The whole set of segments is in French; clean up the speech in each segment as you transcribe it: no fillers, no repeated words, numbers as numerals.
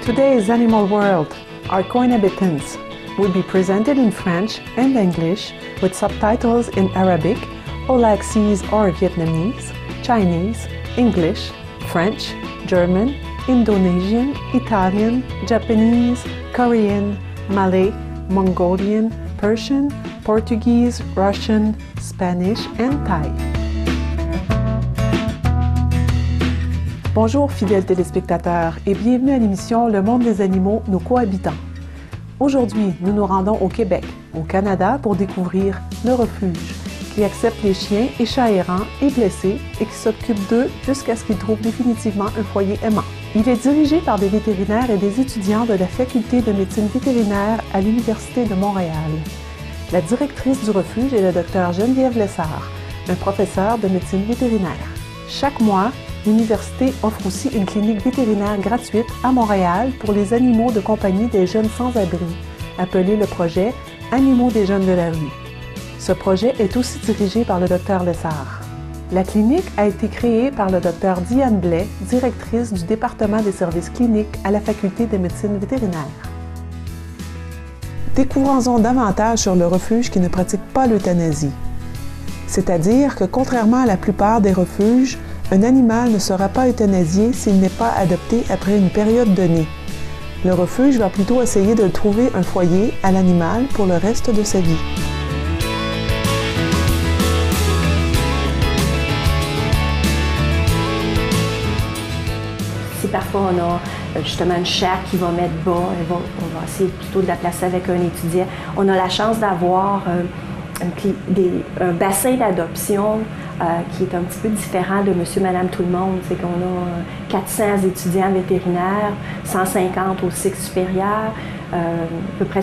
Today's Animal World, Our Coinhabitants, will be presented in French and English with subtitles in Arabic, Aulacese or Vietnamese, Chinese, English, French, German, Indonesian, Italian, Japanese, Korean, Malay, Mongolian, Persian, Portuguese, Russian, Spanish, and Thai. Bonjour fidèles téléspectateurs et bienvenue à l'émission Le monde des animaux, nos cohabitants. Aujourd'hui, nous nous rendons au Québec, au Canada, pour découvrir le refuge, qui accepte les chiens et chats errants et blessés et qui s'occupe d'eux jusqu'à ce qu'ils trouvent définitivement un foyer aimant. Il est dirigé par des vétérinaires et des étudiants de la Faculté de médecine vétérinaire à l'Université de Montréal. La directrice du refuge est le Dr Geneviève Lessard, un professeur de médecine vétérinaire. Chaque mois, l'université offre aussi une clinique vétérinaire gratuite à Montréal pour les animaux de compagnie des jeunes sans-abri, appelé le projet Animaux des jeunes de la rue. Ce projet est aussi dirigé par le Dr Lessard. La clinique a été créée par le Dr Diane Blais, directrice du département des services cliniques à la Faculté de médecine vétérinaire. Découvrons-en davantage sur le refuge qui ne pratique pas l'euthanasie. C'est-à-dire que, contrairement à la plupart des refuges, un animal ne sera pas euthanasié s'il n'est pas adopté après une période donnée. Le refuge va plutôt essayer de trouver un foyer à l'animal pour le reste de sa vie. Si parfois on a justement une chatte qui va mettre bas, on va essayer plutôt de la placer avec un étudiant. On a la chance d'avoir un bassin d'adoption qui est un petit peu différent de monsieur, madame, tout le monde. C'est qu'on a 400 étudiants vétérinaires, 150 au cycle supérieur, à peu près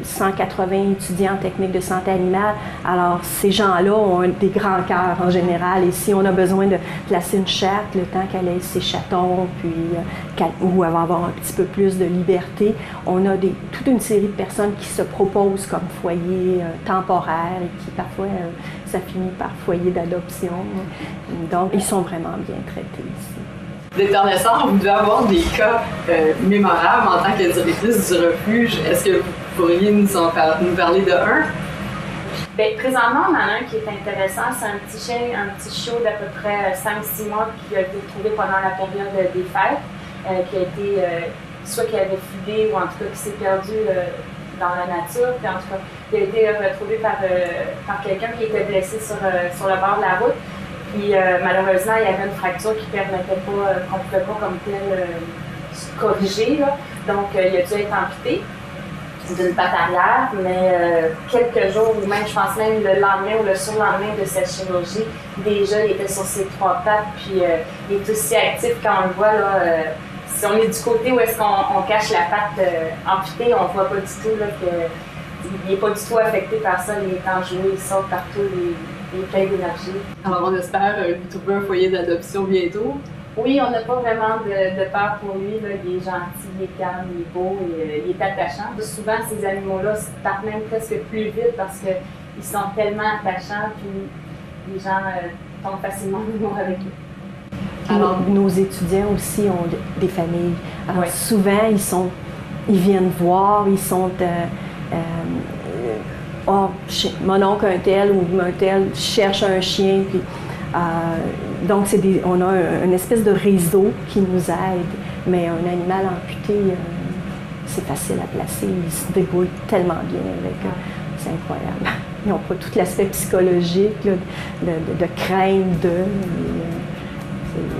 180 étudiants en technique de santé animale. Alors, ces gens-là ont des grands cœurs en général. Et si on a besoin de placer une chatte, le temps qu'elle ait ses chatons, puis, ou elle va avoir un petit peu plus de liberté, on a toute une série de personnes qui se proposent comme foyer temporaire et qui parfois, ça finit par foyer d'adoption. Donc, ils sont vraiment bien traités ici. Dr Lessard, vous devez avoir des cas mémorables en tant que directrice du refuge. Est-ce que vous pourriez nous parler de un? Bien, présentement, on en a un qui est intéressant. C'est un petit chien, un petit chiot d'à peu près 5-6 mois qui a été trouvé pendant la période des fêtes, qui a été, soit qui avait fugué ou en tout cas qui s'est perdu dans la nature. Puis en tout cas, il a été retrouvé par quelqu'un qui était blessé sur le bord de la route. Puis malheureusement, il y avait une fracture qui ne permettait pas, qu'on ne pouvait pas comme tel corriger. Là. Donc, il a dû être amputé d'une patte arrière, mais quelques jours, ou même, je pense même le lendemain ou le surlendemain de cette chirurgie, déjà, il était sur ses 3 pattes, puis il est aussi actif quand on le voit. Là, si on est du côté où est-ce qu'on cache la patte amputée, on ne voit pas du tout là, qu'il n'est pas du tout affecté par ça. Il est enjoué, il sort partout. Il est plein d'énergie. Alors, on espère lui trouver un foyer d'adoption bientôt. Oui, on n'a pas vraiment de peur pour lui. Là. Il est gentil, il est calme, il est beau, il est attachant. Souvent, ces animaux-là partent même presque plus vite parce qu'ils sont tellement attachants, puis les gens tombent facilement en amour avec eux. Alors, nos étudiants aussi ont des familles. Alors, oui. Souvent, ils viennent voir, ils sont... mon oncle un tel ou un tel cherche un chien. Puis, donc, on a une espèce de réseau qui nous aide. Mais un animal amputé, c'est facile à placer. Il se débrouille tellement bien avec eux. C'est incroyable. Ils n'ont pas tout l'aspect psychologique là, de crainte d'eux.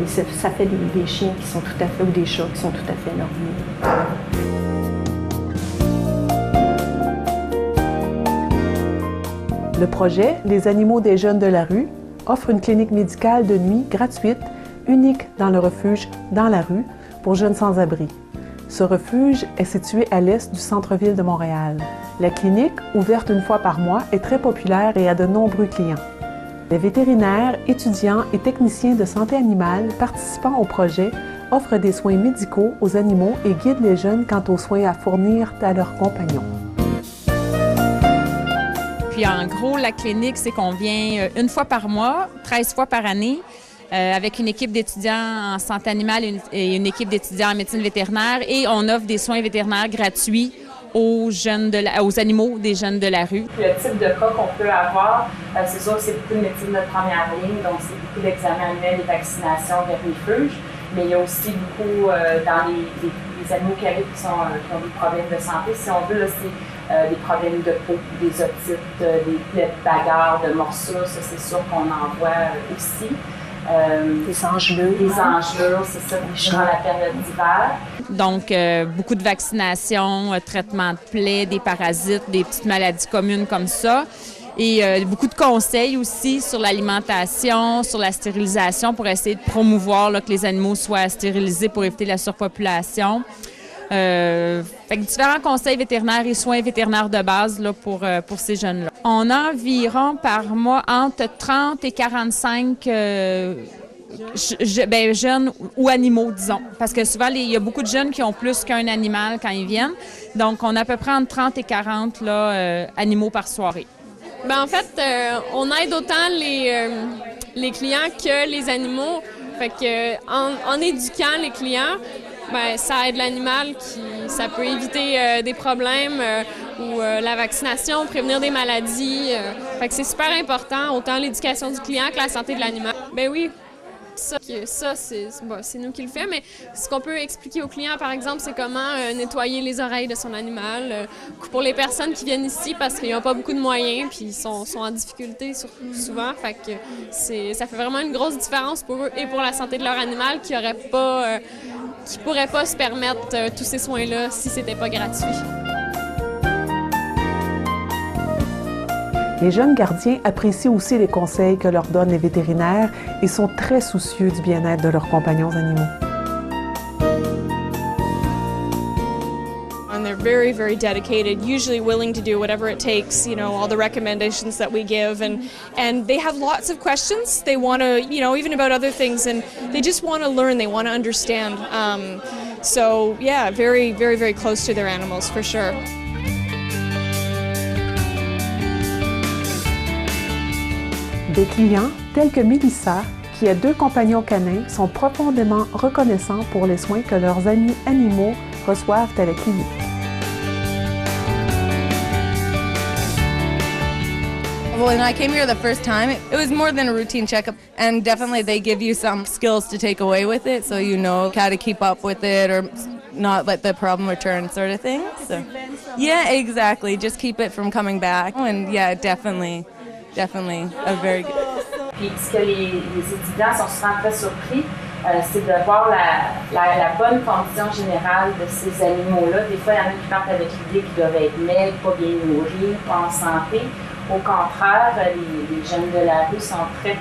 Ça fait des chiens qui sont tout à fait, ou des chats qui sont tout à fait normaux. Le projet Les animaux des jeunes de la rue offre une clinique médicale de nuit gratuite, unique dans le refuge Dans la rue pour jeunes sans-abri. Ce refuge est situé à l'est du centre-ville de Montréal. La clinique, ouverte une fois par mois, est très populaire et a de nombreux clients. Les vétérinaires, étudiants et techniciens de santé animale participant au projet offrent des soins médicaux aux animaux et guident les jeunes quant aux soins à fournir à leurs compagnons. Puis en gros, la clinique, c'est qu'on vient une fois par mois, 13 fois par année. avec une équipe d'étudiants en santé animale et une équipe d'étudiants en médecine vétérinaire. Et on offre des soins vétérinaires gratuits aux animaux des jeunes de la rue. Le type de cas qu'on peut avoir, c'est sûr que c'est beaucoup de médecine de première ligne, donc c'est beaucoup d'examens annuels et vaccinations vers les refuges, mais il y a aussi beaucoup dans les animaux qui arrivent qui ont des problèmes de santé, si on veut, là, c'est des problèmes de peau, des otites, des plaies de bagarre, de morsures, ça c'est sûr qu'on en voit aussi. Des engelures. Des engelures, c'est ça, durant la période d'hiver. Donc, beaucoup de vaccinations, traitements de plaies, des parasites, des petites maladies communes comme ça. Et beaucoup de conseils aussi sur l'alimentation, sur la stérilisation pour essayer de promouvoir là, que les animaux soient stérilisés pour éviter la surpopulation. Fait que différents conseils vétérinaires et soins vétérinaires de base là, pour ces jeunes-là. On a environ par mois entre 30 et 45 jeunes ou animaux, disons. Parce que souvent, il y a beaucoup de jeunes qui ont plus qu'un animal quand ils viennent. Donc, on a à peu près entre 30 et 40 là, animaux par soirée. Bien, en fait, on aide autant les clients que les animaux. Fait que, en éduquant les clients, ben, ça aide l'animal, ça peut éviter des problèmes ou la vaccination, prévenir des maladies. Fait que c'est super important, autant l'éducation du client que la santé de l'animal. Ben oui, ça c'est nous qui le fait, mais ce qu'on peut expliquer aux clients, par exemple, c'est comment nettoyer les oreilles de son animal. Pour les personnes qui viennent ici, parce qu'ils n'ont pas beaucoup de moyens, puis ils sont en difficulté souvent, fait que ça fait vraiment une grosse différence pour eux et pour la santé de leur animal qui pourrait pas se permettre tous ces soins-là si c'était pas gratuit. Les jeunes gardiens apprécient aussi les conseils que leur donnent les vétérinaires et sont très soucieux du bien-être de leurs compagnons animaux. And they're very, very dedicated, usually willing to do whatever it takes, all the recommendations that we give. And they have lots of questions. They want to, even about other things, and they just want to learn, they want to understand. So, yeah, very, very, very close to their animals, for sure. Des clients tels que Mélissa, qui a 2 compagnons canins, sont profondément reconnaissants pour les soins que leurs amis animaux reçoivent à la clinique. When I came here the first time, it was more than a routine checkup, and definitely they give you some skills to take away with it, so you know how to keep up with it or not let the problem return, sort of thing. So, yeah, exactly. Just keep it from coming back, and yeah, definitely a very good. Puis ce que les étudiants sont souvent très surpris, c'est de voir la bonne condition générale de ces animaux-là. Des fois, il y en a qui partent avec l'idée qu'ils doivent être maigres, pas bien nourris, pas en santé. Au contraire, les jeunes de la rue sont c'est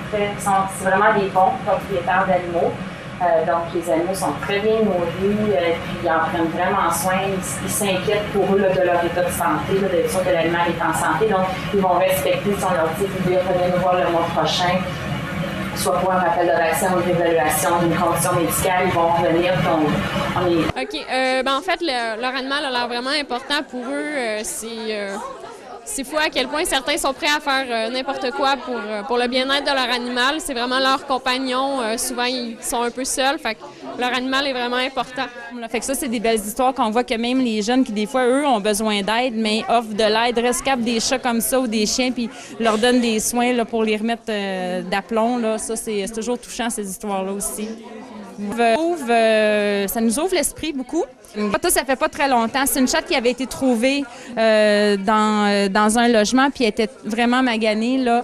vraiment des bons propriétaires d'animaux. Donc, les animaux sont très bien nourris, puis ils en prennent vraiment soin. Ils s'inquiètent pour eux là, de leur état de santé, là, d'être sûr que l'animal est en santé. Donc, ils vont respecter, si on leur dit qu'ils doivent venir nous voir le mois prochain, soit pour un rappel de vaccin ou une évaluation d'une condition médicale, ils vont revenir. OK. En fait, leur animal a l'air vraiment important pour eux. C'est fou à quel point certains sont prêts à faire n'importe quoi pour le bien-être de leur animal. C'est vraiment leur compagnon. Souvent, ils sont un peu seuls. Fait que leur animal est vraiment important. Fait que ça, c'est des belles histoires qu'on voit que même les jeunes qui, des fois, eux, ont besoin d'aide, mais offrent de l'aide, rescapent des chats comme ça ou des chiens, puis leur donnent des soins là, pour les remettre d'aplomb. Là. Ça, c'est toujours touchant, ces histoires-là aussi. Ça nous ouvre l'esprit beaucoup. Ça fait pas très longtemps. C'est une chatte qui avait été trouvée dans un logement, puis elle était vraiment maganée. Là.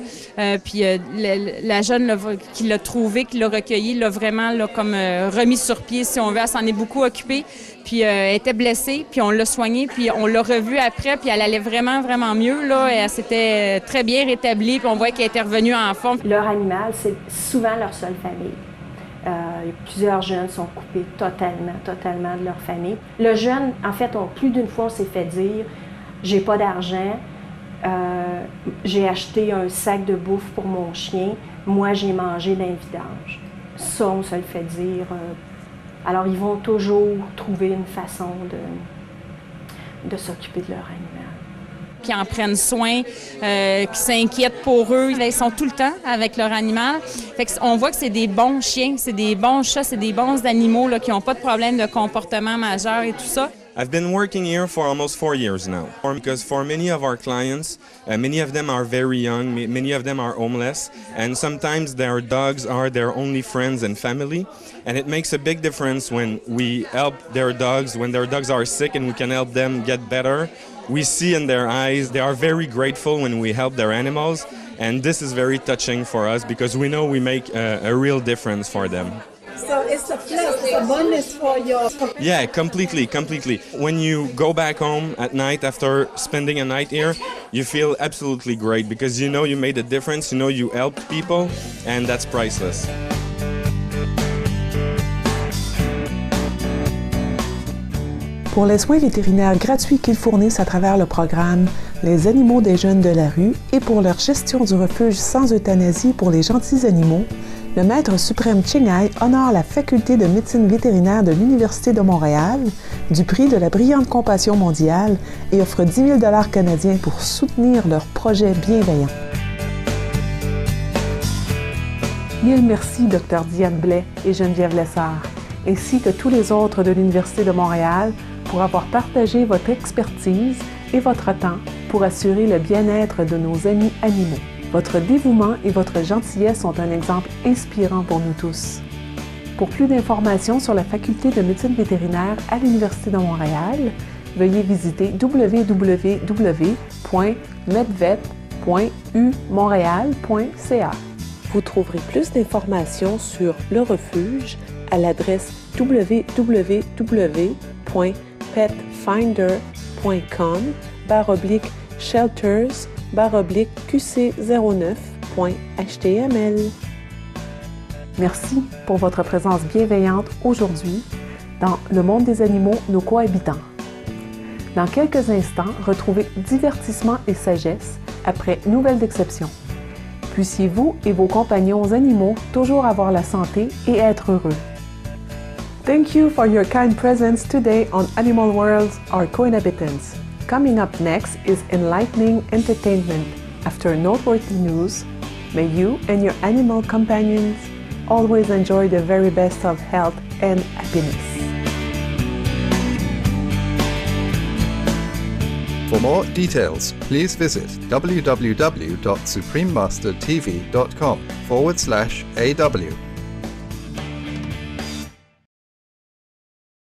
Puis la jeune là, qui l'a trouvée, qui l'a recueillie, l'a vraiment là, comme remis sur pied, si on veut. Elle s'en est beaucoup occupée. Puis elle était blessée, puis on l'a soignée, puis on l'a revue après, puis elle allait vraiment, vraiment mieux. Là. Elle s'était très bien rétablie, puis on voit qu'elle était revenue en forme. Leur animal, c'est souvent leur seule famille. Plusieurs jeunes sont coupés totalement de leur famille. Le jeune, en fait, plus d'une fois, on s'est fait dire « j'ai pas d'argent, j'ai acheté un sac de bouffe pour mon chien, moi j'ai mangé d'un vidange ». Ça, on se le fait dire. Alors, ils vont toujours trouver une façon de s'occuper de leur animal. qui en prennent soin, qui s'inquiètent pour eux. Ils sont tout le temps avec leur animal. Fait qu'on voit que c'est des bons chiens, c'est des bons chats, c'est des bons animaux là, qui n'ont pas de problème de comportement majeur et tout ça. I've been working here for almost 4 years now, because for many of our clients, many of them are very young, many of them are homeless, and sometimes their dogs are their only friends and family, and it makes a big difference when we help their dogs, when their dogs are sick and we can help them get better. We see in their eyes, they are very grateful when we help their animals, and this is very touching for us because we know we make a real difference for them. So it's a plus, it's a bonus for your... Yeah, completely. When you go back home at night after spending a night here, you feel absolutely great because you know you made a difference, you know you helped people, and that's priceless. Pour les soins vétérinaires gratuits qu'ils fournissent à travers le programme Les animaux des jeunes de la rue et pour leur gestion du refuge sans euthanasie pour les gentils animaux, le maître suprême Ching Hai honore la faculté de médecine vétérinaire de l'Université de Montréal du prix de la brillante compassion mondiale et offre 10 000 $ canadiens pour soutenir leur projet bienveillant. Mille merci, Dr Diane Blais et Geneviève Lessard, ainsi que tous les autres de l'Université de Montréal pour avoir partagé votre expertise et votre temps pour assurer le bien-être de nos amis animaux. Votre dévouement et votre gentillesse sont un exemple inspirant pour nous tous. Pour plus d'informations sur la faculté de médecine vétérinaire à l'Université de Montréal, veuillez visiter www.medvet.umontréal.ca. Vous trouverez plus d'informations sur le refuge à l'adresse www.petfinder.com/shelters/QC09.html. Merci pour votre présence bienveillante aujourd'hui dans Le monde des animaux, nos cohabitants. Dans quelques instants, retrouvez divertissement et sagesse après Nouvelles d'exception. Puissiez-vous et vos compagnons animaux toujours avoir la santé et être heureux. Thank you for your kind presence today on Animal Worlds, Our Coinhabitants. Coming up next is enlightening entertainment. After noteworthy news, may you and your animal companions always enjoy the very best of health and happiness. For more details, please visit www.suprememastertv.com/AW.